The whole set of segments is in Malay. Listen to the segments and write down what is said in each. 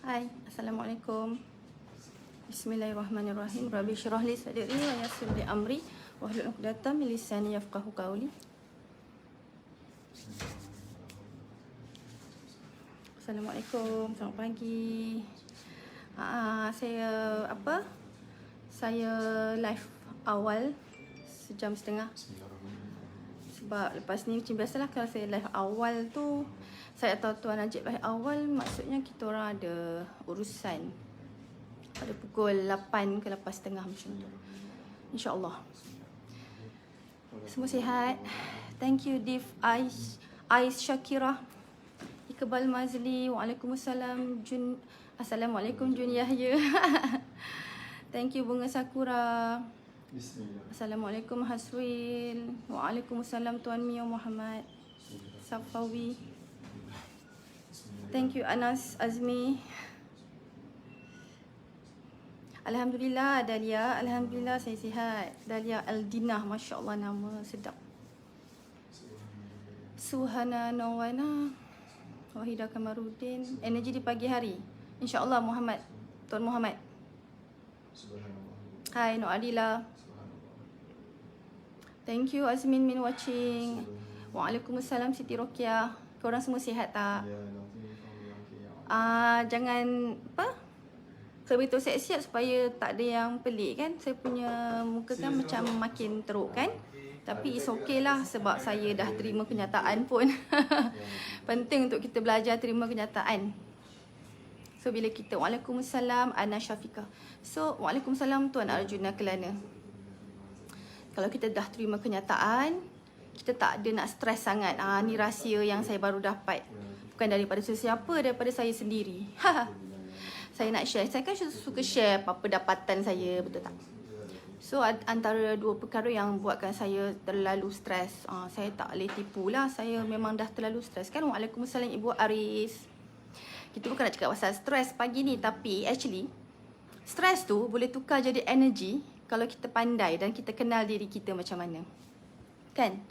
Hai, Assalamualaikum. Bismillahirrahmanirrahim. Rabbi syrah li sadri wa yassir li amri wahlul 'uqdatam min lisani yafqahu qawli. Assalamualaikum. Selamat pagi. Saya live awal sejam setengah. Sebab lepas ni macam biasalah kalau saya live awal tu, saya tahu Tuan Najib live awal, maksudnya kita orang ada urusan pada pukul 8 ke 8.30 macam tu. InsyaAllah. Semua sihat. Thank you Div Ais Shakira, Iqbal Mazli. Waalaikumsalam Jun. Assalamualaikum Jun Yahya. Thank you Bunga Sakura. Assalamualaikum Haswil. Waalaikumsalam Tuan Mia Muhammad Safawi. Thank you Anas Azmi. Alhamdulillah Dahlia. Alhamdulillah saya sihat. Dahlia Aldinah, Masya Allah, nama sedap. Suhana Nawana, Wahidah Kamarudin. Energi di pagi hari, InsyaAllah Muhammad, Tuan Muhammad. Hai Nur Adila. Thank you Azmin min watching. Waalaikumsalam Siti Rokia. Korang semua sihat tak? Jangan saya beritahu siap-siap supaya tak ada yang pelik kan. Saya punya muka kan macam makin teruk kan. Tapi it's okay lah sebab saya dah terima kenyataan pun. Penting untuk kita belajar terima kenyataan. So bila kita, Waalaikumsalam Ana Syafiqah. So Waalaikumsalam Tuan Arjuna Kelana. Kalau kita dah terima kenyataan, kita tak ada nak stres sangat. Ni rahsia yang saya baru dapat. Bukan daripada sesiapa, daripada saya sendiri. Saya nak share. Saya kan suka share apa-apa dapatan saya, betul tak? So antara dua perkara yang buatkan saya terlalu stres. Saya tak boleh tipu lah. Saya memang dah terlalu stres kan. Waalaikumsalam Ibu Aris. Kita bukan nak cakap pasal stres pagi ni. Tapi actually, stres tu boleh tukar jadi energi kalau kita pandai dan kita kenal diri kita macam mana. Kan?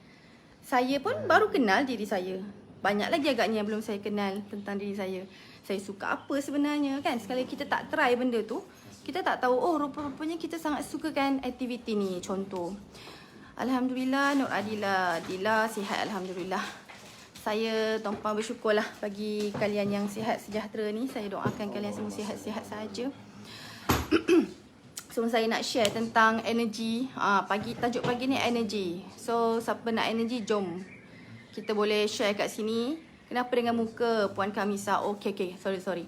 Saya pun baru kenal diri saya. Banyak lagi agaknya yang belum saya kenal tentang diri saya. Saya suka apa sebenarnya kan. Sekali kita tak try benda tu, kita tak tahu, oh rupa-rupanya kita sangat suka kan aktiviti ni. Contoh, Alhamdulillah Nur Adila. Adila sihat Alhamdulillah. Saya tuan-puan bersyukurlah bagi kalian yang sihat sejahtera ni. Saya doakan kalian semua sihat-sihat saja. So saya nak share tentang energi. Tajuk pagi ni energi. So siapa nak energi, jom kita boleh share kat sini. Kenapa dengan muka Puan Kamisa? Okay, sorry.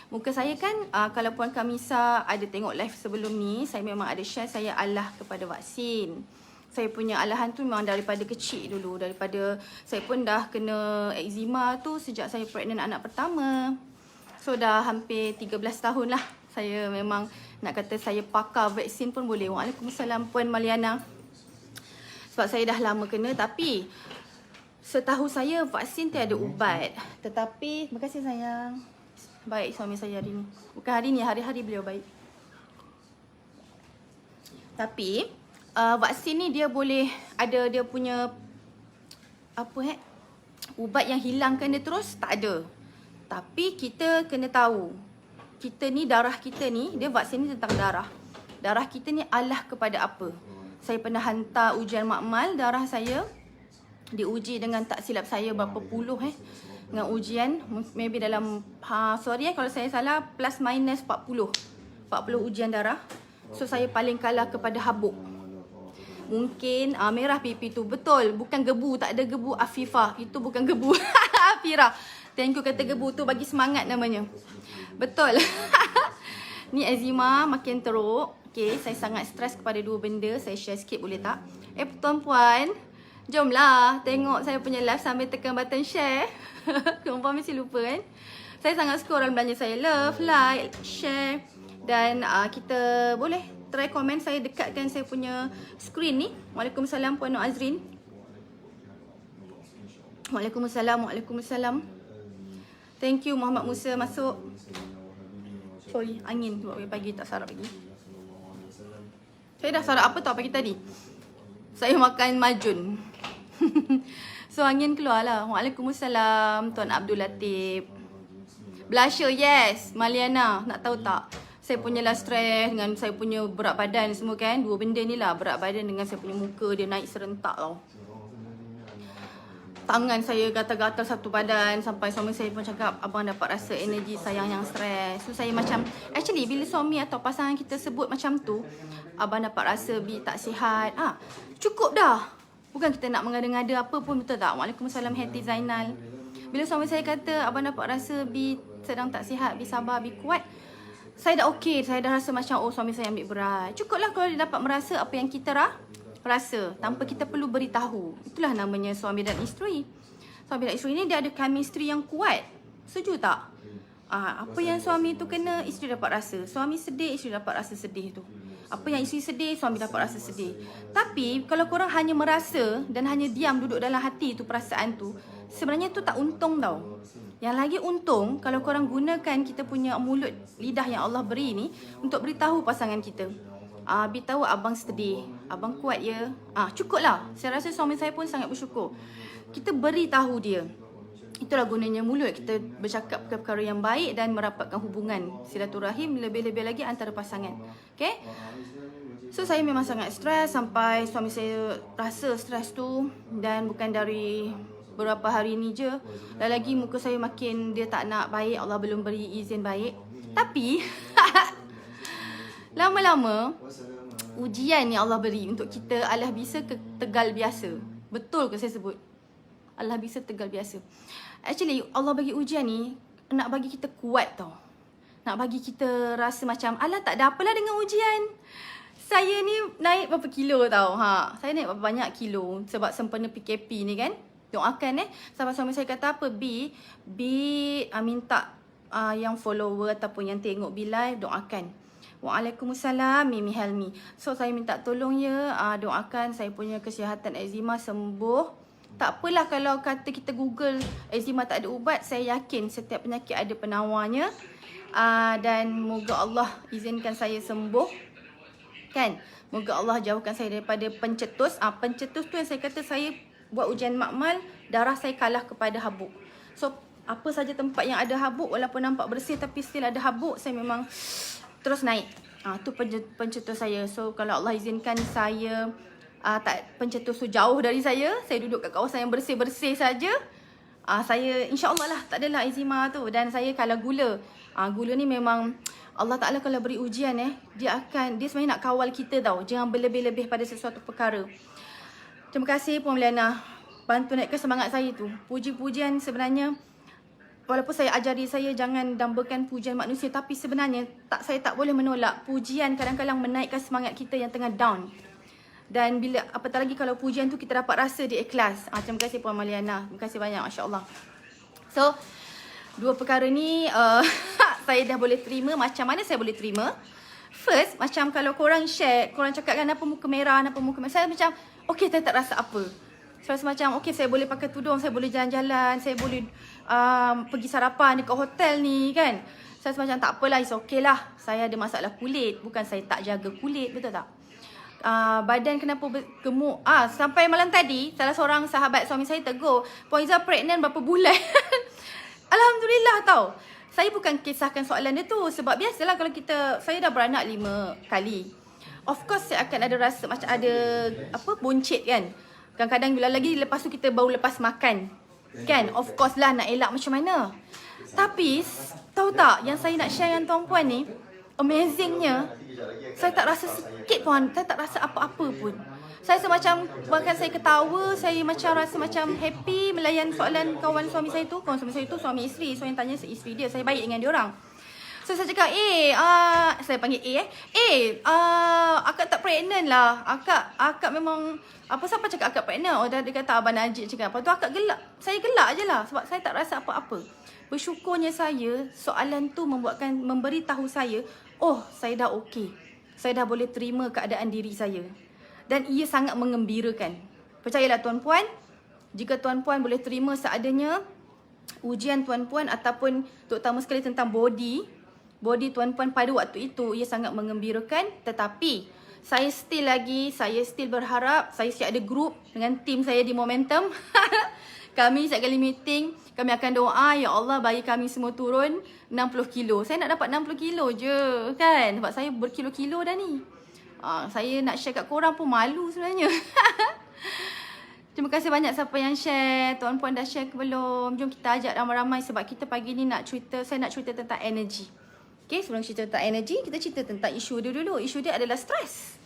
Muka saya kan, kalau Puan Kamisa ada tengok live sebelum ni, saya memang ada share saya alah kepada vaksin. Saya punya alahan tu memang daripada kecil dulu. Daripada saya pun dah kena eczema tu sejak saya pregnant anak pertama. So dah hampir 13 tahun lah. Saya memang nak kata saya pakar vaksin pun boleh. Waalaikumsalam Puan Maliana. Sebab saya dah lama kena, tapi setahu saya vaksin tiada ubat. Tetapi, terima kasih sayang. Baik suami saya hari ni. Bukan hari ni, hari-hari beliau baik. Tapi, vaksin ni dia boleh ada dia punya ubat yang hilangkan dia terus, tak ada. Tapi kita kena tahu, kita ni, darah kita ni, dia vaksin ni tentang darah. Darah kita ni alah kepada apa? Saya pernah hantar ujian makmal darah saya. Diuji dengan, tak silap saya berapa puluh dengan ujian, maybe dalam kalau saya salah plus minus 40 ujian darah. So saya paling kalah kepada habuk. Mungkin merah pipi tu, betul, bukan gebu, tak ada gebu. Afifah, itu bukan gebu. Afira, thank you kata gebu tu, bagi semangat namanya. Betul. Ni eczema makin teruk. Okay, saya sangat stres kepada dua benda. Saya share sikit boleh tak? Tuan-puan, jomlah tengok saya punya live sambil tekan button share. Korang mesti lupa kan? Saya sangat suka orang belanja saya. Love, like, share. Dan kita boleh try komen. Saya dekatkan saya punya screen ni. Waalaikumsalam Puan Nur Azrin. Waalaikumsalam. Thank you Muhammad Musa masuk. Sorry, angin buat pagi tak sarap lagi. Saya dah sarap apa tau pagi tadi? Saya makan majun. So angin keluar lah. Waalaikumsalam Tuan Abdul Latif. Blusher, yes. Maliana, nak tahu tak? Saya punya lah stres dengan saya punya berat badan semua kan. Dua benda ni lah, berat badan dengan saya punya muka dia naik serentak tau. Tangan saya gatal-gatal satu badan. Sampai suami saya pun cakap, abang dapat rasa energi sayang yang stres. So saya macam, actually bila suami atau pasangan kita sebut macam tu, abang dapat rasa Bi tak sihat, cukup dah. Bukan kita nak mengada-ngada apa pun, betul tak? Waalaikumsalam Hati Zainal. Bila suami saya kata, abang dapat rasa Bi sedang tak sihat, Bi sabar, Bi kuat, saya dah okey. Saya dah rasa macam, oh suami saya ambil berat. Cukuplah kalau dia dapat merasa apa yang kita rasa tanpa kita perlu beritahu. Itulah namanya suami dan isteri. Suami dan isteri ni dia ada chemistry yang kuat. Setuju tak? Apa yang suami tu kena, isteri dapat rasa. Suami sedih, isteri dapat rasa sedih tu. Apa yang isteri sedih, suami dapat rasa sedih. Tapi kalau korang hanya merasa dan hanya diam duduk dalam hati tu perasaan tu, sebenarnya tu tak untung tau. Yang lagi untung kalau korang gunakan kita punya mulut, lidah yang Allah beri ni untuk beritahu pasangan kita. Bi tahu abang sedih, abang kuat ya. Cukuplah. Saya rasa suami saya pun sangat bersyukur. Kita beritahu dia. Itulah gunanya mulut. Kita bercakap perkara yang baik dan merapatkan hubungan silaturahim, lebih-lebih lagi antara pasangan. Okay? So saya memang sangat stres sampai suami saya rasa stres tu. Dan bukan dari beberapa hari ni je. Dan lagi muka saya makin dia tak nak baik. Allah belum beri izin baik. Tapi lama-lama ujian yang Allah beri untuk kita Allah bisa ke tegal biasa. Betul ke saya sebut? Allah bisa tegal biasa. Actually Allah bagi ujian ni nak bagi kita kuat tau. Nak bagi kita rasa macam alah tak ada apalah dengan ujian. Saya ni naik berapa kilo tau. Saya naik berapa banyak kilo sebab sempena PKP ni kan. Doakan Sampai suami saya kata apa, Bi minta yang follower ataupun yang tengok Bi live doakan. Waalaikumsalam Mimi Helmi. So saya minta tolong ya, doakan saya punya kesihatan eczema sembuh. Tak apalah kalau kata kita Google eczema tak ada ubat, saya yakin setiap penyakit ada penawarnya. Dan moga Allah izinkan saya sembuh. Kan? Moga Allah jauhkan saya daripada pencetus. Pencetus tu yang saya kata saya buat ujian makmal, darah saya kalah kepada habuk. So apa saja tempat yang ada habuk, walaupun nampak bersih tapi still ada habuk, saya memang terus naik. Tu pencetus saya. So kalau Allah izinkan saya tak pencetus tu jauh dari saya duduk kat kawasan yang bersih-bersih saja, saya insya-Allah lah tak adalah eczema tu. Dan saya kalau gula, gula ni memang Allah Taala kalau beri ujian dia sebenarnya nak kawal kita tau. Jangan berlebih-lebih pada sesuatu perkara. Terima kasih Puan Meliana, bantu naikkan semangat saya tu. Puji-pujian sebenarnya, walaupun saya ajari saya jangan dambakan pujian manusia, tapi sebenarnya saya tak boleh menolak pujian kadang-kadang menaikkan semangat kita yang tengah down. Dan bila apatah lagi kalau pujian tu kita dapat rasa dia ikhlas. Terima kasih Puan Maliana. Terima kasih banyak, masya-Allah. So, dua perkara ni saya dah boleh terima. Macam mana saya boleh terima? First, macam kalau korang share, korang cakap kan apa muka merah, saya macam okey, saya tak rasa apa. Saya rasa macam okey, saya boleh pakai tudung, saya boleh jalan-jalan, saya boleh pergi sarapan dekat hotel ni kan. Saya rasa macam tak apalah, it's okay lah. Saya ada masalah kulit, bukan saya tak jaga kulit, betul tak? Badan kenapa gemuk? Sampai malam tadi salah seorang sahabat suami saya tegur, Puan Izzah pregnant berapa bulan? Alhamdulillah tau. Saya bukan kisahkan soalan dia tu, sebab biasalah kalau saya dah beranak 5 kali. Of course saya akan ada rasa macam ada boncit kan. Kadang-kadang bila lagi lepas tu kita baru lepas makan kan, of course lah nak elak macam mana. Tapi tahu tak yang saya nak share yang tuan-puan ni, amazingnya saya tak rasa sikit pun, saya tak rasa apa-apa pun. Saya semacam, bahkan saya ketawa, saya macam rasa macam happy melayan soalan kawan suami saya tu. Kawan suami saya tu suami isteri, so yang tanya isteri dia, saya baik dengan dia orang. So saya cakap, saya panggil akak tak pregnant lah. Akak memang, siapa cakap akak pregnant? Dia kata Abang Najib cakap. Lepas tu akak gelak. Saya gelak je lah sebab saya tak rasa apa-apa. Bersyukurnya saya, soalan tu memberitahu saya, saya dah okey. Saya dah boleh terima keadaan diri saya. Dan ia sangat mengembirakan. Percayalah tuan-puan, jika tuan-puan boleh terima seadanya ujian tuan-puan ataupun terutama sekali tentang body tuan-puan pada waktu itu, ia sangat mengembirakan. Tetapi saya still berharap, saya siap ada group dengan tim saya di Momentum. Kami setiap kali meeting, Kami akan doa, ya Allah bagi kami semua turun 60 kilo. Saya nak dapat 60 kilo je kan. Sebab saya berkilo-kilo dah ni. Saya nak share kat korang pun malu sebenarnya. Terima kasih banyak siapa yang share. Tuan puan dah share ke belum? Jom kita ajak ramai-ramai sebab kita pagi ni nak cerita. Saya nak cerita tentang energy. Okay, sebelum cerita tentang energy, kita cerita tentang isu dia dulu. Isu dia adalah stres.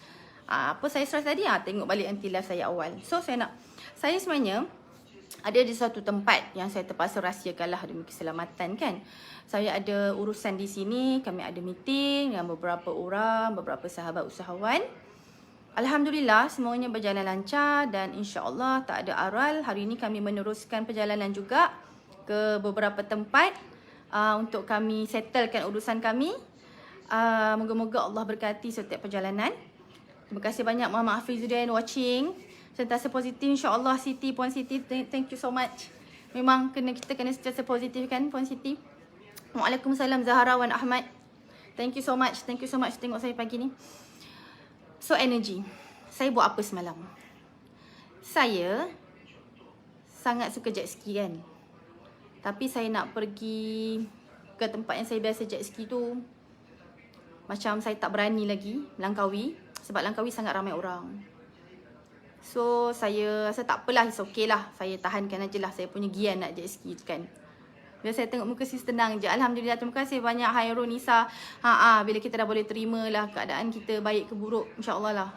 Apa saya stres tadi? Tengok balik nanti live saya awal. So saya sebenarnya ada di satu tempat yang saya terpaksa rahsiakan lah demi keselamatan kan. Saya ada urusan di sini, kami ada meeting dengan beberapa orang, beberapa sahabat usahawan. Alhamdulillah semuanya berjalan lancar dan insya-Allah tak ada aral. Hari ini kami meneruskan perjalanan juga ke beberapa tempat untuk kami settlekan urusan kami. Moga-moga Allah berkati setiap perjalanan. Terima kasih banyak Muhammad Hafizuddin watching. Sentiasa positif insya-Allah. Siti, Puan Siti, thank you so much. Memang kita kena sentiasa positif kan Puan Siti. Waalaikumsalam Zahara Wan Ahmad. Thank you so much. Thank you so much tengok saya pagi ni. So energy. Saya buat apa semalam? Saya sangat suka jet ski kan. Tapi saya nak pergi ke tempat yang saya biasa jet ski tu. Macam saya tak berani lagi Langkawi. Sebab Langkawi sangat ramai orang. So saya rasa tak apalah, it's okay lah. Saya tahankan aje lah saya punya gian nak jet ski tu kan. Bila saya tengok muka sis tenang je. Alhamdulillah, terima kasih banyak Hairul Nisa. Bila kita dah boleh terima lah keadaan kita baik ke buruk, insya-Allah lah.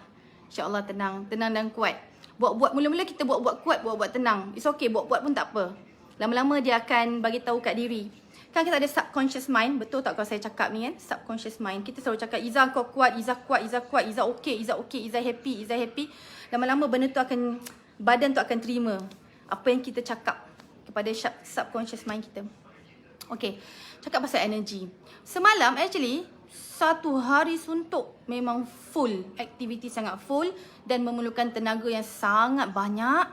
Insya-Allah tenang dan kuat. Buat-buat mula-mula kita buat-buat kuat, buat-buat tenang. It's okay, buat-buat pun tak apa. Lama-lama dia akan bagi tahu kat diri. Kan kita ada subconscious mind, betul tak kalau saya cakap ni kan? Subconscious mind. Kita selalu cakap Izzah kau kuat, Izzah kuat, Izzah kuat, Izzah okay, Izzah okay, Izzah happy, Izzah happy. Lama-lama benda tu akan, badan tu akan terima apa yang kita cakap kepada subconscious mind kita. Okay, cakap pasal energy. Semalam actually satu hari suntuk, memang full, aktiviti sangat full dan memerlukan tenaga yang sangat banyak.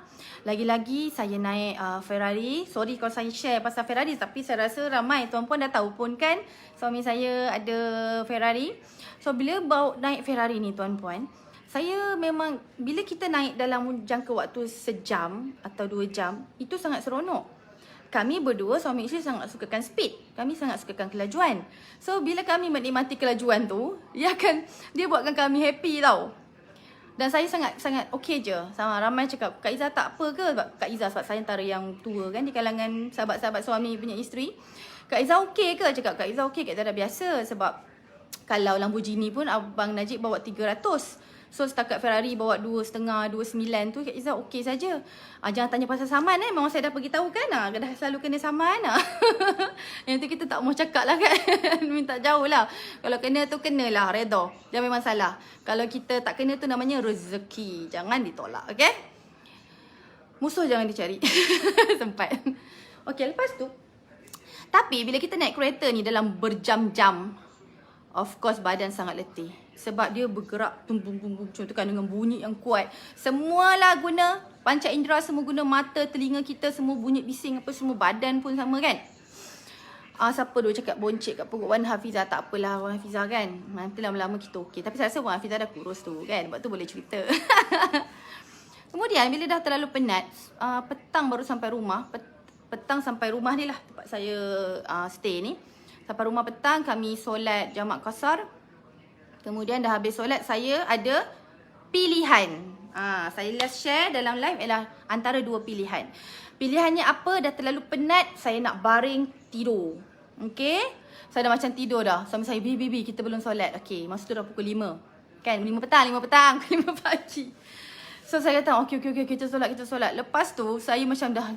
Lagi-lagi saya naik Ferrari. Sorry kalau saya share pasal Ferrari, tapi saya rasa ramai tuan-puan dah tahu pun kan, suami saya ada Ferrari. So bila bawa naik Ferrari ni tuan-puan, saya memang bila kita naik dalam jangka waktu sejam atau 2 jam, itu sangat seronok. Kami berdua suami isteri sangat sukakan speed. Kami sangat sukakan kelajuan. So bila kami menikmati kelajuan tu, dia buatkan kami happy tau. Dan saya sangat okey je. Sama ramai cakap, Kak Izzah tak apa ke? Sebab Kak Izzah, sebab saya antara yang tua kan di kalangan sahabat-sahabat suami punya isteri. Kak Izzah okey ke? Cakap Kak Izzah okey, Kak Izzah dah biasa. Sebab kalau Lamborghini pun Abang Najib bawa 300. So setakat Ferrari bawa 2.5, 29 tu Kak Izzah okey saja. Jangan tanya pasal saman memang saya dah pergi tahu kan. Dah selalu kena saman. Yang tu kita tak mau cakap lah kan. Minta jauh lah. Kalau kena tu kenalah, redha. Jangan memang salah. Kalau kita tak kena tu namanya rezeki. Jangan ditolak, okay? Musuh jangan dicari. Sempat. Okay, lepas tu. Tapi bila kita naik kereta ni dalam berjam-jam, of course badan sangat letih. Sebab dia bergerak tum-tum-tum macam tu kan dengan bunyi yang kuat. Semualah guna panca indera, semua guna mata, telinga kita, semua bunyi bising apa semua, badan pun sama kan. Siapa dulu cakap boncik kat perut Wan Hafizah? Tak apalah Wan Hafizah kan. Nanti lama-lama kita okey. Tapi saya rasa Wan Hafizah dah kurus tu kan. Sebab tu boleh cerita. Kemudian bila dah terlalu penat, petang baru sampai rumah. Petang sampai rumah ni lah tempat saya stay ni. Sampai rumah petang, kami solat jamak qasar. Kemudian dah habis solat, saya ada pilihan. Saya last share dalam live ialah antara 2 pilihan. Pilihannya apa? Dah terlalu penat, saya nak baring tidur. Okay? Saya dah macam tidur dah. Suami saya, bibi kita belum solat. Okay, masa tu dah pukul 5. Kan? 5 petang, 5 pagi. So saya kata, okay, kita solat. Lepas tu, saya macam dah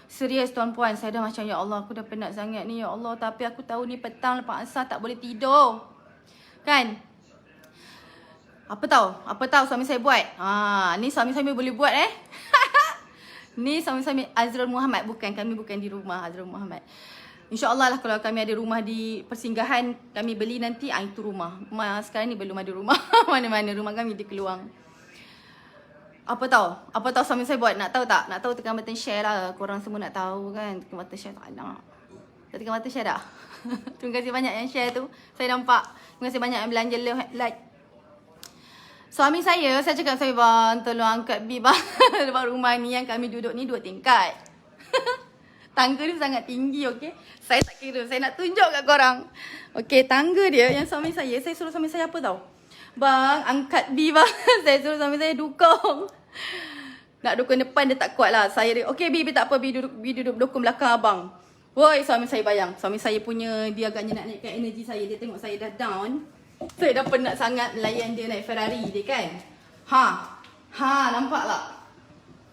serius tuan-puan. Saya dah macam, ya Allah, aku dah penat sangat ni, ya Allah. Tapi aku tahu ni petang lepas asar tak boleh tidur. Kan? Apa tahu suami saya buat? Ni suami saya boleh buat Ni suami saya Azrul Muhammad. Kami bukan di rumah Azrul Muhammad. InsyaAllah lah kalau kami ada rumah di persinggahan, kami beli nanti, itu rumah. Sekarang ni belum ada rumah. Mana-mana rumah kami di Keluang. Apa tahu suami saya buat? Nak tahu tak? Nak tahu, tekan button share lah. Korang semua nak tahu kan? Tekan button share tak nak. Dah tekan button share dah? Terima kasih banyak yang share tu. Saya nampak. Terima kasih banyak yang belanja like. Suami saya cakap saya, bang, tolong angkat bib bang. Sebab rumah ni yang kami duduk ni 2 tingkat. Tangga dia sangat tinggi, okey. Saya tak kira, saya nak tunjuk kat korang. Okey, tangga dia yang suami saya suruh suami saya apa tau? Bang, angkat B bang. Saya suruh suami saya dukung. Nak dukung depan dia tak kuat lah. Saya, okey B tak apa, B duduk dukung belakang abang. Woi, suami saya bayang. Suami saya punya, dia agaknya nak naikkan energi saya. Dia tengok saya dah down. Saya dah penat sangat melayan dia naik Ferrari dia kan. Nampak tak?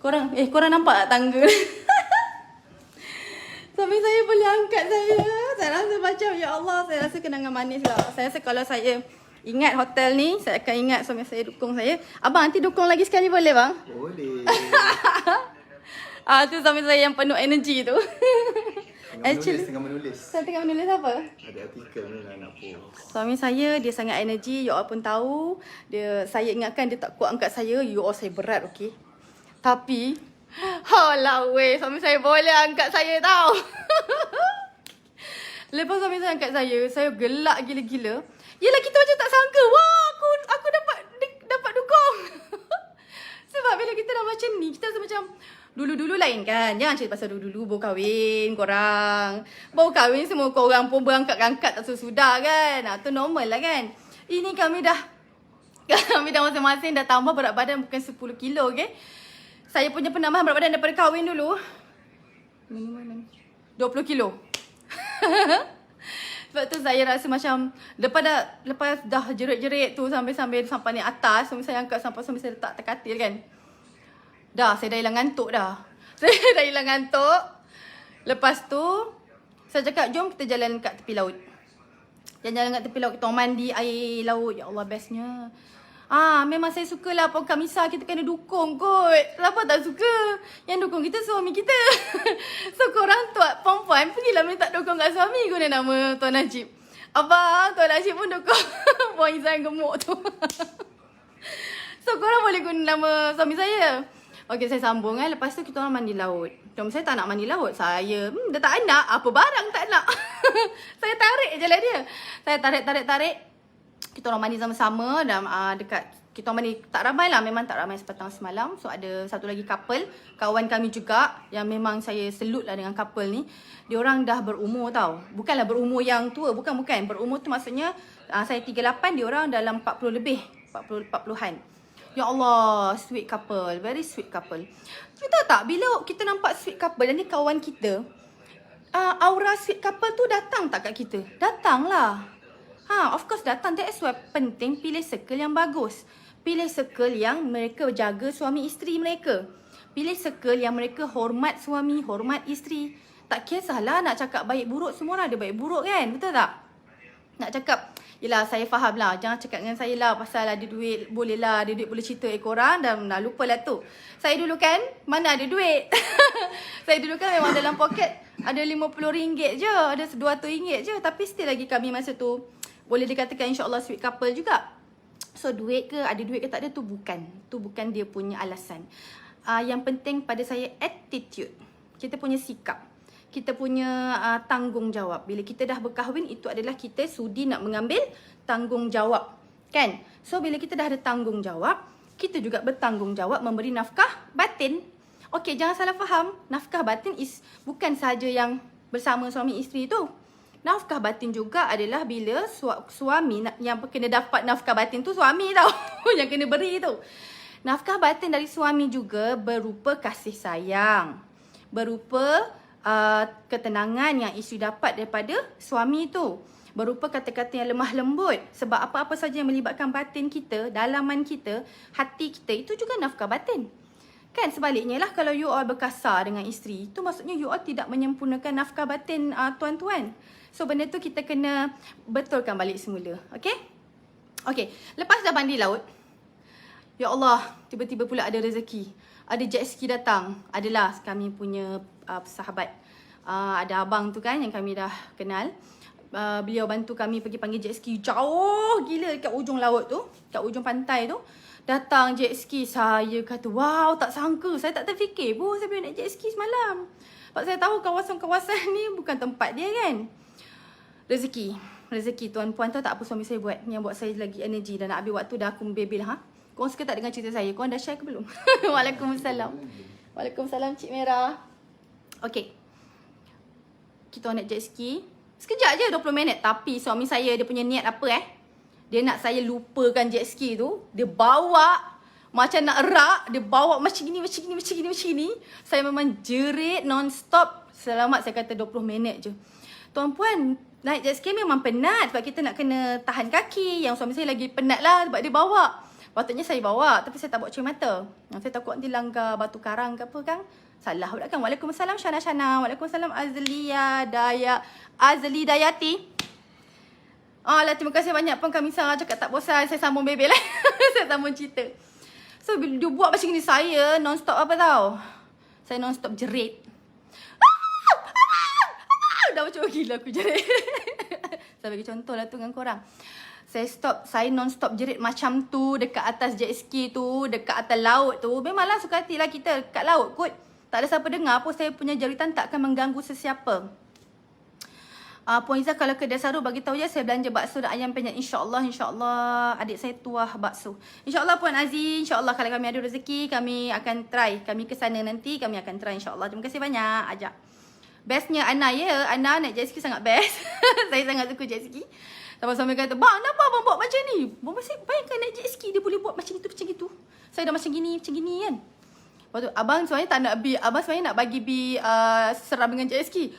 Korang nampak tak tangga? Suami saya boleh angkat saya. Saya rasa macam, ya Allah, saya rasa kenangan manis lah. Saya rasa kalau saya ingat hotel ni, saya akan ingat suami saya dukung saya. Abang, nanti dukung lagi sekali boleh bang? Boleh. Tu suami saya yang penuh energi tu. Tengah menulis. Saya tengah menulis apa? Ada artikel ni nak post. Suami saya, dia sangat energi. You all pun tahu. Saya ingatkan dia tak kuat angkat saya. You all, saya berat, okey. Tapi, halah weh, suami saya boleh angkat saya tau. Lepas suami saya angkat saya gelak gila-gila. Yelah, kita macam tak sangka. Wah, aku dapat dukung. Sebab bila kita dah macam ni, kita rasa macam dulu-dulu lain kan. Jangan cerita pasal dulu-dulu baru kahwin korang. Baru kahwin semua korang pun berangkat-angkat tak sudah kan. Tu normal lah kan. Ini kami dah masing-masing dah tambah berat badan bukan 10 kilo, okay. Saya punya penambahan berat badan daripada kahwin dulu 20 kilo. Sebab tu saya rasa macam lepas dah jerit-jerit tu sampai ni atas, suami saya angkat sampai suami saya letak terkatil kan. Dah, saya dah hilang ngantuk dah. Saya dah hilang ngantuk. Lepas tu saya cakap, jom kita jalan kat tepi laut. Jalan kat tepi laut, kita mandi air laut. Ya Allah, bestnya. Memang saya sukalah program Misah. Kita kena dukung kot. Siapa tak suka? Yang dukung kita suami kita. So korang tuat perempuan, pergilah minta dukung kat suami. Guna nama Tuan Najib. Abang, Tuan Najib pun dukung Puan Izzah yang gemuk tu. So korang boleh guna nama suami saya. Okey, saya sambung kan. Lepas tu kita orang mandi laut. Suami saya tak nak mandi laut. Saya, dia tak nak. Apa barang tak nak. Saya tarik je lah dia. Saya tarik. Kita orang mandi sama-sama dan dekat, kita orang mandi tak ramai lah, memang tak ramai sepatang semalam. So ada satu lagi couple, kawan kami juga, yang memang saya selut lah dengan couple ni. Dia orang dah berumur tau. Bukanlah berumur yang tua, bukan. Berumur tu maksudnya saya 38, dia orang dalam 40 lebih, 40-an. Ya Allah, sweet couple, very sweet couple. Kita tahu tak, bila kita nampak sweet couple dan ni kawan kita, aura sweet couple tu datang tak kat kita? Datang lah. Of course datang. That's why penting pilih circle yang bagus. Pilih circle yang mereka jaga suami isteri mereka. Pilih circle yang mereka hormat suami, hormat isteri. Tak kisahlah nak cakap baik buruk, semua orang ada baik buruk kan? Betul tak? Nak cakap, yelah saya faham lah, jangan cakap dengan saya lah pasal ada duit, boleh lah, ada duit boleh cerita korang dan lupa lah tu. Saya dulu kan, mana ada duit. Saya dulu kan memang dalam poket ada RM50 je, ada RM200 je. Tapi still lagi kami masa tu, boleh dikatakan insyaAllah sweet couple juga. So duit ke, ada duit ke tak ada tu bukan. Tu bukan dia punya alasan. Yang penting pada saya attitude. Kita punya sikap. Kita punya tanggungjawab. Bila kita dah berkahwin, itu adalah kita sudi nak mengambil tanggungjawab. Kan? So bila kita dah ada tanggungjawab, kita juga bertanggungjawab memberi nafkah batin. Okey, jangan salah faham. Nafkah batin bukan sahaja yang bersama suami isteri tu. Nafkah batin juga adalah bila suami yang kena dapat nafkah batin tu suami tau. Yang kena beri tu. Nafkah batin dari suami juga berupa kasih sayang. Berupa ketenangan yang isteri dapat daripada suami tu. Berupa kata-kata yang lemah lembut. Sebab apa-apa saja yang melibatkan batin kita, dalaman kita, hati kita, itu juga nafkah batin. Kan sebaliknya lah, kalau you all berkasar dengan isteri, tu maksudnya you all tidak menyempurnakan nafkah batin tuan-tuan. So benda tu kita kena betulkan balik semula. Okay? Okay, lepas dah mandi laut, ya Allah, tiba-tiba pula ada rezeki. Ada jet ski datang. Adalah kami punya sahabat. Ada abang tu kan yang kami dah kenal. Beliau bantu kami pergi panggil jet ski jauh gila dekat ujung laut tu, kat ujung pantai tu. Datang jet ski, saya kata wow, tak sangka. Saya tak terfikir pun saya boleh naik jet ski semalam. Sebab saya tahu kawasan-kawasan ni bukan tempat dia kan. Rezeki tuan-puan, tahu tak apa suami saya buat yang buat saya lagi energi dan nak habis waktu dah aku membebel. Korang suka tak dengan cerita saya? Korang dah share ke belum? Waalaikumsalam. Waalaikumsalam Cik Merah. Okay. kita naik jet ski. Sekejap je 20 minit. Tapi suami saya dia punya niat apa Dia nak saya lupakan jet ski tu. Dia bawa macam nak erak. Dia bawa macam gini. Saya memang jerit non-stop. Selamat saya kata 20 minit je. Tuan-puan, naik jet ski memang penat. Sebab kita nak kena tahan kaki. Yang suami saya lagi penat lah sebab dia bawa. Patutnya saya bawa. Tapi saya tak bawa cermin mata. Saya takut nanti langgar batu karang ke apa kan. Salah pula kan. Waalaikumsalam Shana. Waalaikumsalam Azli Dayati. Alah, terima kasih banyak pun kami Sarah cakap tak bosan. Saya sambung bebel lah. Saya sambung cerita. So, bila dia buat macam ni, saya non-stop apa tau? Saya non-stop jerit. Dah macam gila aku jerit. Saya bagi contoh lah tu dengan korang. Saya non-stop jerit macam tu dekat atas jet ski tu, dekat atas laut tu. Memanglah suka hatilah kita kat laut kot. Tak ada siapa dengar pun saya punya jeritan tak akan mengganggu sesiapa. Puan Izzah, kalau kedai Saru bagi tahu je saya belanja bakso dan ayam penyet. InsyaAllah adik saya tuah bakso. InsyaAllah Puan Aziz, insyaAllah kalau kami ada rezeki kami akan try. Kami ke sana nanti kami akan try insyaAllah. Terima kasih banyak ajak. Bestnya Ana Ana naik jet ski sangat best. Saya sangat suka jet ski. Sampai suami kata, "Bang, kenapa abang buat macam ni?" Saya bayangkan naik jet ski dia boleh buat macam itu. Saya dah macam gini kan. Lepas tu, abang sebenarnya tak nak abang sebenarnya nak bagi seram dengan jet ski.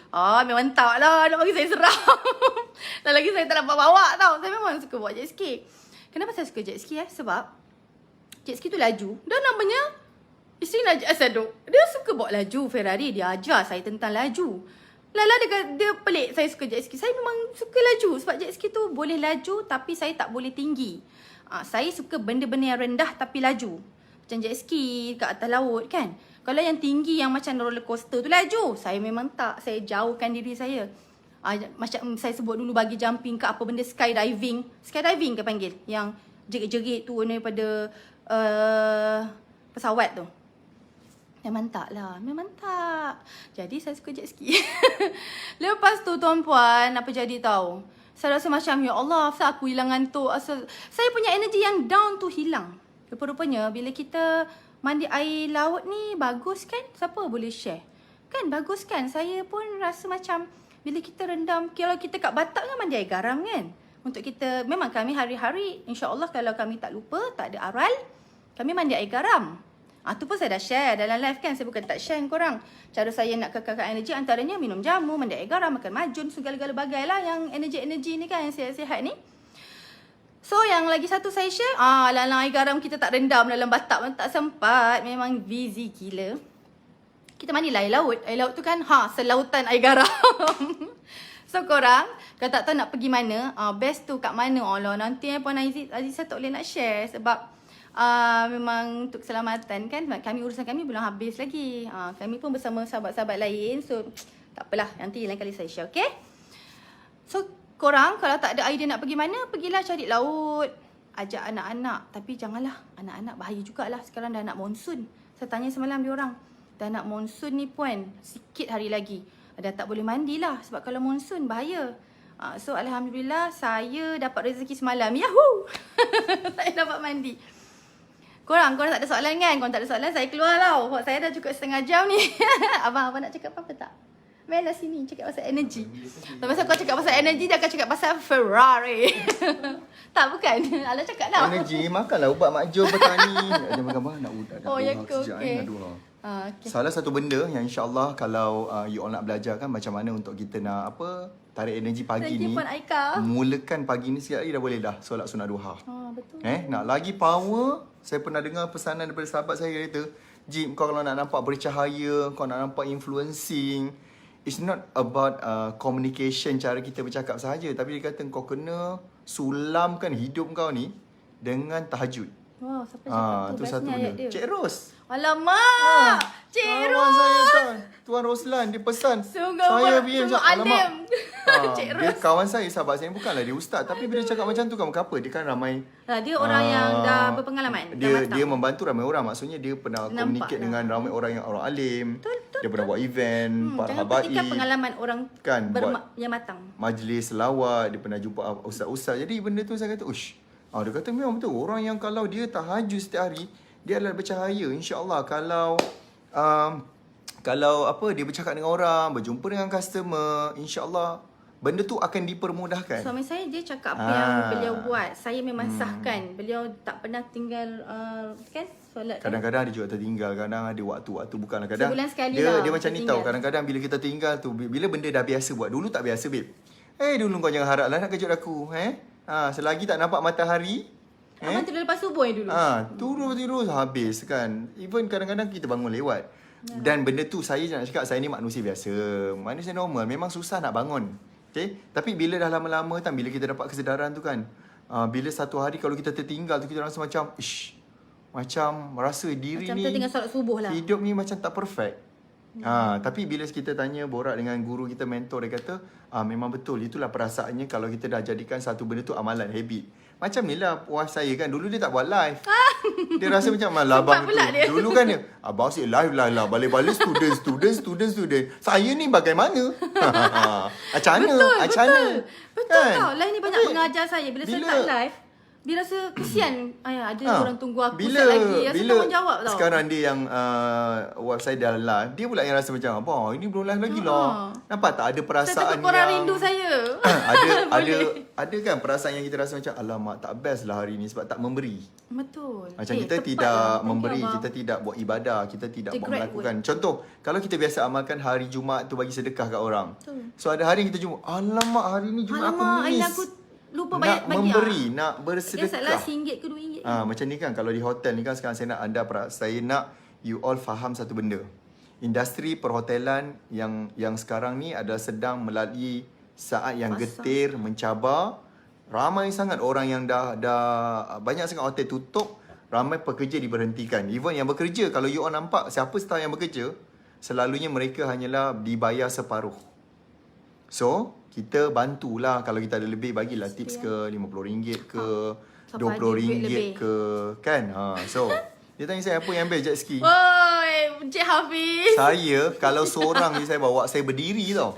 Memang tak lah nak bagi saya seram. Dan lagi saya tak dapat bawa tau. Saya memang suka buat jet ski. Kenapa saya suka jet ski Sebab jet ski tu laju. Dan namanya isteri Najib Asadok. Dia suka bawa laju Ferrari. Dia ajar saya tentang laju. Lala dia pelik saya suka jet ski. Saya memang suka laju. Sebab jet ski tu boleh laju tapi saya tak boleh tinggi. Saya suka benda-benda yang rendah tapi laju. Macam jet ski kat atas laut kan. Kalau yang tinggi yang macam roller coaster tu laju. Saya memang tak. Saya jauhkan diri saya. Macam saya sebut dulu bagi jumping ke apa benda skydiving. Skydiving ke panggil? Yang jerit-jerit tu daripada pesawat tu. Memang tak lah. Memang tak. Jadi saya suka jet ski. Lepas tu tuan-puan, apa jadi tahu? Saya rasa macam, ya Allah, asal aku hilang ngantuk. Saya punya energi yang down tu hilang. Rupa-rupanya bila kita mandi air laut ni bagus kan? Siapa boleh share? Kan bagus kan? Saya pun rasa macam bila kita rendam, kalau kita kat Batak kan mandi air garam kan? Untuk kita, memang kami hari-hari, insyaAllah kalau kami tak lupa, tak ada aral, kami mandi air garam. Tu pun saya dah share dalam live kan. Saya bukan tak share dengan korang. Cara saya nak kekalkan energi antaranya minum jamu, mandi air garam, makan majun, segala-gala bagai lah yang energi-energi ni kan, yang sihat-sihat ni. So yang lagi satu saya share, dalam air garam kita tak rendam dalam batak pun tak sempat. Memang busy gila. Kita mandi lah air laut. Air laut tu kan selautan air garam. So korang, kalau tak tahu nak pergi mana, best tu kat mana? Allah, nanti Puan Aziza tak boleh nak share sebab memang untuk keselamatan kan. Urusan kami belum habis lagi. Kami pun bersama sahabat-sahabat lain. So tak apalah, nanti lain kali saya share, okay? So korang kalau tak ada idea nak pergi mana, pergilah cari laut. Ajak anak-anak. Tapi janganlah, anak-anak bahaya jugalah. Sekarang dah nak monsun. Saya tanya semalam dia orang, dah nak monsun ni puan, sikit hari lagi. Dah tak boleh mandilah sebab kalau monsun bahaya. So alhamdulillah saya dapat rezeki semalam. Yahoo! Saya dapat mandi. Korang tak ada soalan kan? Korang tak ada soalan, saya keluar lah. Saya dah cukup setengah jam ni. Abang nak cakap apa-apa tak? Main lah sini, cakap pasal energi. Lepas kau cakap pasal energi, dia akan cakap pasal Ferrari. Tak, bukan. Alah cakap lah. Energi, makanlah ubat makjur bertani. Jangan gambar nak udat. Ya ke? Okay. Okay. Salah satu benda yang insyaAllah kalau you all nak belajar kan macam mana untuk kita nak tarik energi pagi ni. Mulakan pagi ni sekali dah boleh dah solat sunat duha. Betul. Nak lagi power, saya pernah dengar pesanan daripada sahabat saya kata, Jim, kau kalau nak nampak bercahaya, kau nak nampak influencing, it's not about communication, cara kita bercakap sahaja, tapi dia kata kau kena sulamkan hidup kau ni dengan tahajud. Wow, siapa cakap tu? Tu satu benda. Cik Ros. Alamak! Cik Ros! Saya Tuan Roslan, dia pesan. Saya biar macam, alamak. Cik Ros. Dia kawan saya, sahabat saya. Bukanlah dia ustaz. Tapi bila cakap macam tu kan, apa? Dia kan ramai. Dia orang yang dah berpengalaman. Dia membantu ramai orang. Maksudnya dia pernah communicate dengan ramai orang yang orang alim. Dia pernah buat event, para habaib. Jangan pengalaman orang kan, yang matang. Majlis selawat, dia pernah jumpa ustaz-ustaz. Jadi benda tu saya kata, dia kata memang betul. Orang yang kalau dia tahajud setiap hari, dia adalah bercahaya. InsyaAllah kalau Kalau apa dia bercakap dengan orang, berjumpa dengan customer, insya-Allah benda tu akan dipermudahkan. Suami saya dia cakap apa yang beliau buat. Saya memang sahkan. Beliau tak pernah tinggal kan solat. Kadang-kadang dia juga tertinggal, kadang ada waktu-waktu bukanlah kadang. Sebulan sekali dia lah dia macam ni tertinggal. tau. Kadang-kadang bila kita tinggal tu, bila benda dah biasa buat. Dulu tak biasa, babe. Dulu kau jangan haraplah nak kejut aku, selagi tak nampak matahari, Abang tidur lepas subuh dulu. Tidur habis kan. Even kadang-kadang kita bangun lewat. Dan benda tu saya nak cakap, saya ni manusia biasa, manusia normal. Memang susah nak bangun. Okay? Tapi bila dah lama-lama kan, bila kita dapat kesedaran tu kan, bila satu hari kalau kita tertinggal tu, kita rasa macam macam rasa diri Macam ni tertinggal solat subuh lah. hidup ni macam tak perfect. Tapi bila kita tanya, borak dengan guru kita, mentor, dia kata memang betul, itulah perasaannya kalau kita dah jadikan satu benda tu amalan, habit. Macam ni lah puas saya kan, dulu dia tak buat live. Dia rasa macam abang tu. Dulu kan dia, abang asyik live lah, balik-balik student. Saya ni bagaimana? Macam mana? Betul Kan? tau. Live ni banyak mengajar saya. Bila saya tak live, dia rasa kesian. Ada orang tunggu aku set lagi. Rasa tanggungjawab tau. Sekarang dia yang website dah live, dia pula yang rasa macam, abang ini belum live lagi lah. Nampak tak ada perasaan saya takut korang rindu saya. ada kan perasaan yang kita rasa macam, alamak tak best lah hari ni sebab tak memberi. Betul. Macam kita tidak memberi, kita tidak buat ibadah, kita tidak buat melakukan. Contoh, kalau kita biasa amalkan hari Jumaat tu bagi sedekah kat orang. So ada hari kita jumpa, alamak hari ni Jumaat aku miss. Aku lupa nak bagi memberi, nak bersedekah. Biasalah RM1 ke RM2. Macam ni kan, kalau di hotel ni kan sekarang saya nak you all faham satu benda. Industri perhotelan yang sekarang ni adalah sedang melalui saat yang getir, mencabar. Ramai sangat orang yang dah banyak sangat hotel tutup, ramai pekerja diberhentikan. Even yang bekerja, kalau you all nampak siapa staff yang bekerja, selalunya mereka hanyalah dibayar separuh. So, kita bantulah, kalau kita ada lebih bagilah tips ke RM50 ke RM20 ke kan. So, dia tanya saya apa yang best jet ski. Oi, Encik Hafiz. Saya kalau seorang ni saya bawa, saya berdiri tau.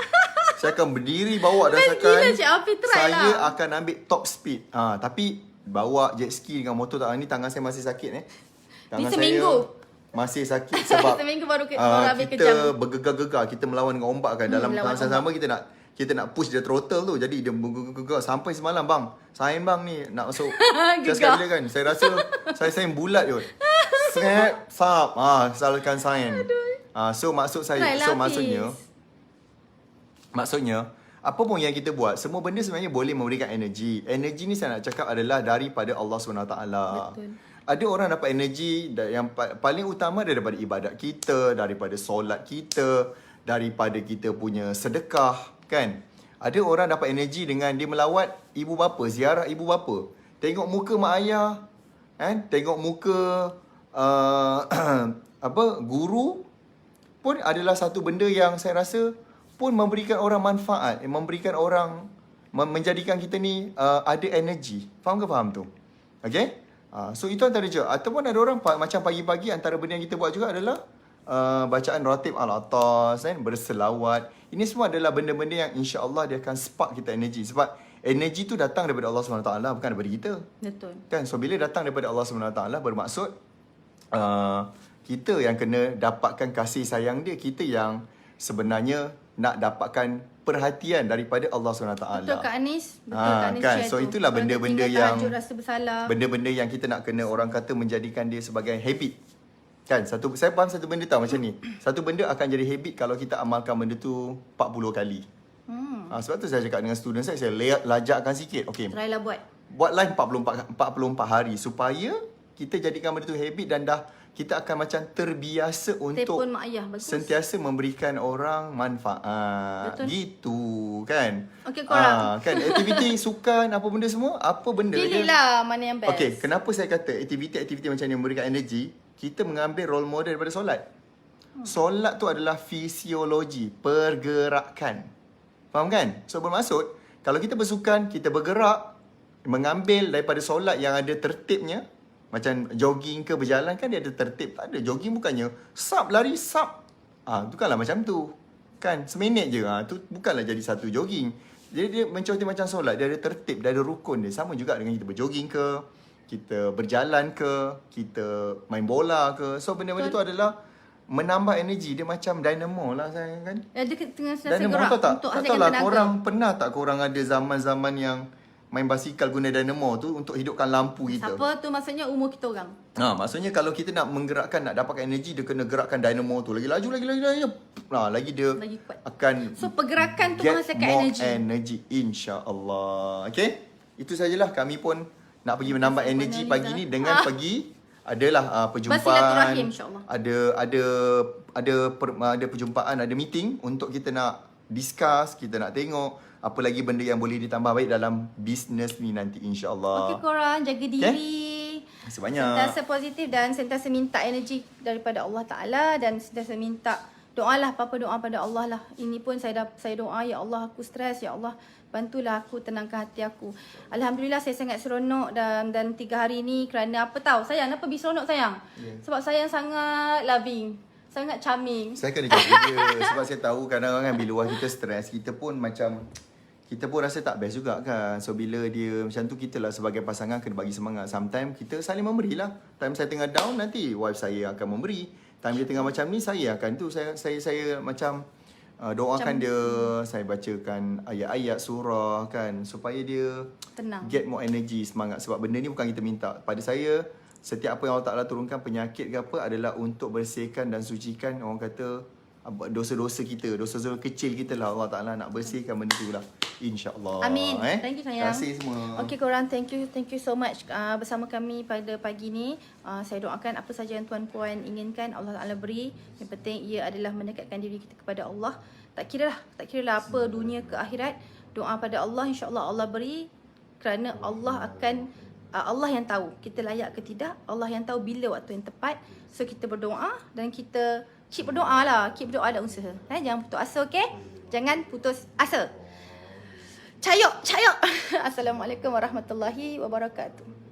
Saya akan berdiri bawa dan gila Encik Hafiz, try saya lah. akan ambil top speed. Tapi bawa jet ski dengan motor tak, ni tangan saya masih sakit Tangan seminggu. saya masih sakit sebab seminggu baru habis kita kejam. bergegar-gegar, kita melawan dengan ombak kan. Dalam masa sama kita nak push dia throttle tu. Jadi dia bergegar sampai semalam, bang. Saya bang ni nak masuk. Sekali kan. Saya rasa saya bulat kot. Snap, sap. Salahkan saya. So maksud saya, maksudnya apa pun yang kita buat, semua benda sebenarnya boleh memberikan energi. Energi ni saya nak cakap adalah daripada Allah SWT. Betul. Ada orang dapat energi yang paling utama daripada ibadat kita, daripada solat kita, daripada kita punya sedekah, kan? Ada orang dapat energi dengan dia melawat ibu bapa, ziarah ibu bapa. Tengok muka mak ayah, kan? Tengok muka guru pun adalah satu benda yang saya rasa pun memberikan orang manfaat, memberikan orang, menjadikan kita ni ada energi. Faham ke faham tu? Okay? So itu antara je. Ataupun ada orang macam pagi-pagi antara benda yang kita buat juga adalah bacaan ratib al-atas, kan? Berselawat. Ini semua adalah benda-benda yang insya-Allah dia akan spark kita energi. Sebab energi tu datang daripada Allah SWT, bukan daripada kita. Betul. Kan? So bila datang daripada Allah SWT bermaksud kita yang kena dapatkan kasih sayang dia. Kita yang sebenarnya nak dapatkan perhatian daripada Allah SWT. Betul Kak Anis. Betul Kak Anis kan? share So tu. itulah benda-benda yang rasa bersalah. Benda-benda yang kita nak kena orang kata menjadikan dia sebagai habit. Kan? Saya faham satu benda tahu macam ni. Satu benda akan jadi habit kalau kita amalkan benda tu 40 kali. Sebab tu saya cakap dengan student saya lajakkan sikit. Okay. Try lah buat. Buat live 44 hari supaya kita jadikan benda tu habit dan dah kita akan macam terbiasa untuk Telefon mak ayah, bagus. sentiasa memberikan orang manfaat. Betul. Gitu kan. Okey korang. Kan aktiviti sukan apa benda semua, apa benda pilihlah mana yang best. Okey, kenapa saya kata aktiviti-aktiviti macam ni memberikan energi? Kita mengambil role model daripada solat. Solat tu adalah fisiologi, pergerakan. Faham kan? So bermaksud kalau kita bersukan, kita bergerak, mengambil daripada solat yang ada tertibnya. Macam jogging ke berjalan kan dia ada tertib. Tak ada. Jogging bukannya sap, lari, sap. Bukanlah macam tu. Kan? Seminit je. Tu bukanlah jadi satu jogging. Jadi dia mencontoh macam solat. Dia ada tertib, dia ada rukun dia. Sama juga dengan kita berjogging ke, kita berjalan ke, kita main bola ke. So benda-benda tu adalah menambah energi. Dia macam dynamo lah saya kan. Dia tengah sentiasa Dynamo gerak tahu tak? untuk Tak hasilkan tahulah tenaga. korang pernah tak korang ada zaman-zaman yang main basikal guna dynamo tu untuk hidupkan lampu kita. Siapa tu maksudnya umur kita orang. Maksudnya kalau kita nak menggerakkan, nak dapatkan energi, dia kena gerakkan dynamo tu. Lagi laju, lagi dia Lagi kuat. akan So pergerakan tu get menghasilkan more energi. energy, insya-Allah. Okay? Itu sajalah, kami pun nak pergi menambah Terima kasih, energi Puan pagi Liza. ni dengan pergi adalah perjumpaan. Bersilaturahim, insya-Allah. Ada perjumpaan, ada meeting untuk kita nak discuss, kita nak tengok apa lagi benda yang boleh ditambah baik dalam bisnes ni nanti, insya-Allah. Okey korang, jaga diri. Terima kasih banyak. Sentiasa positif dan sentiasa minta energi daripada Allah Ta'ala dan sentiasa minta doalah, apa-apa doa pada Allah lah. Ini pun saya doa, ya Allah aku stres, ya Allah bantulah aku, tenangkan hati aku. Alhamdulillah saya sangat seronok dan 3 hari ni kerana apa tahu sayang, kenapa bi seronok sayang? Yeah. Sebab sayang sangat loving, sangat charming. Saya kena jaga dia sebab saya tahu kadang-kadang kan bila kita stres, kita pun rasa tak best juga kan. So bila dia macam tu, kita lah sebagai pasangan kena bagi semangat. Sometimes kita saling memberi lah. Time saya tengah down, nanti wife saya akan memberi. Time dia tengah macam ni, saya akan tu. Saya macam doakan dia. Saya bacakan ayat-ayat surah kan, supaya dia Tenang. get more energy, semangat. Sebab benda ni bukan kita minta. Pada saya, setiap apa yang Allah Ta'ala turunkan, penyakit ke apa, adalah untuk bersihkan dan sucikan, orang kata, dosa-dosa kita, dosa-dosa kecil kita lah. Allah Ta'ala nak bersihkan benda tu lah, insya-Allah. Amin. Thank you sayang. Terima kasih semua. Okey korang, thank you so much bersama kami pada pagi ni. Saya doakan apa saja yang tuan-puan inginkan Allah Ta'ala beri. Yang penting ia adalah mendekatkan diri kita kepada Allah. Tak kiralah apa dunia ke akhirat. Doa pada Allah, insya-Allah Allah beri, kerana Allah akan Allah yang tahu kita layak ke tidak. Allah yang tahu bila waktu yang tepat. So kita berdoa dan kita keep berdoa lah. Keep berdoa dan usaha. Jangan putus asa, okey? Jangan putus asa. Cayok. Assalamualaikum warahmatullahi wabarakatuh.